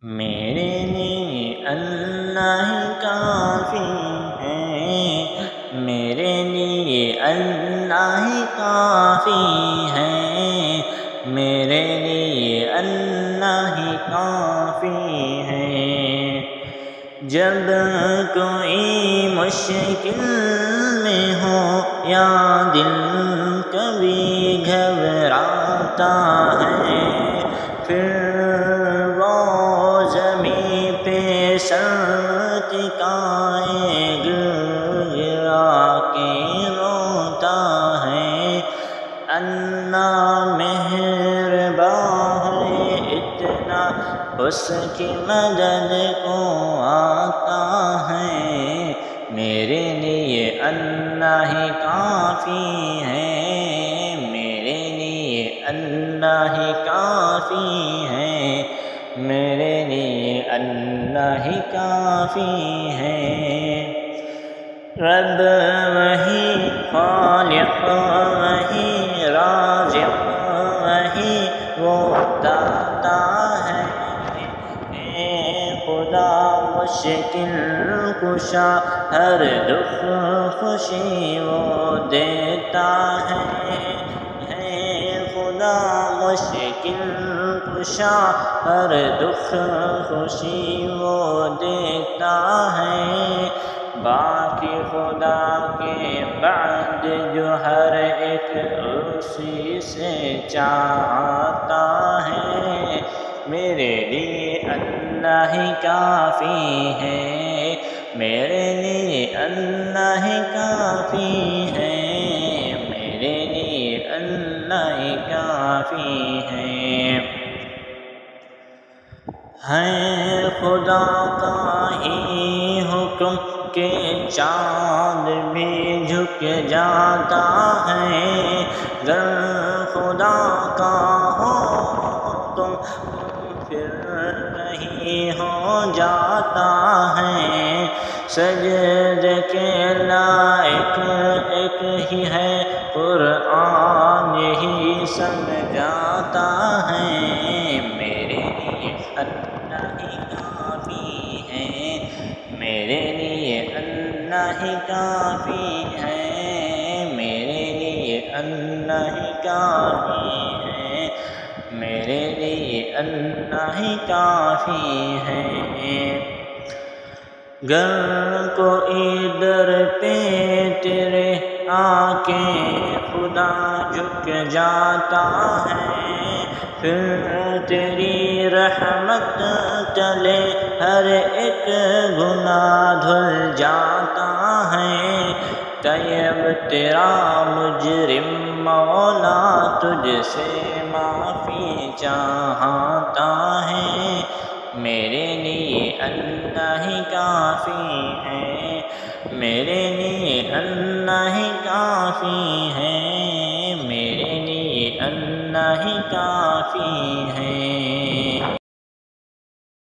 میرے لیے اللہ کافی ہے، میرے لیے اللہ کافی ہے، میرے لیے اللہ کافی ہے۔ جب کوئی مشکل میں ہو یا دل کبھی گھبراتا ہے، پھر سر ٹکائے گڑگڑا کے روتا ہے۔ اللہ مہربان ہے اتنا، اس کی مدد کو آتا ہے۔ میرے لیے اللہ ہی کافی ہے، میرے لیے اللہ ہی کافی ہے، میرے لیے اللہ ہی کافی ہے۔ رب وہی خالق، وہی رازق، وہی وہ داتا ہے۔ اے خدا مشکل کشا، ہر دکھ خوشی وہ دیتا ہے۔ اے خدا مشکل کشا، ہر دکھ خوشی وہ دیتا ہے۔ باقی خدا کے بعد جو ہر ایک اسی سے چاہتا ہے۔ میرے لیے اللہ ہی کافی ہے، میرے لیے اللہ ہی کافی ہے، میرے لیے اللہ ہی کافی ہے۔ ہے خدا کا ہی حکم کہ چاند بھی جھک جاتا ہے۔ گر خدا کا ہو حکم پھر نہیں ہو جاتا ہے۔ سجدے کے لائق ایک ہی ہے، قرآن یہی سمجھاتا ہے۔ میرے لیے اللہ ہی کافی ہے، میرے لیے اللہ ہی کافی ہے، میرے لیے اللہ ہی کافی ہے، میرے لیے اللہ ہی کافی ہے۔ گر کوئی در پہ تیرے آ کے خدا جھک جاتا ہے، پھر تیری رحمت تلے ہر ایک گناہ دھل جاتا ہے۔ طیب تیرا مجرم مولا تجھ سے معافی چاہتا ہے۔ میرے لیے اللہ ہی کافی ہے، میرے لیے اللہ ہی کافی ہے، میرے لیے اللہ ہی کافی ہے۔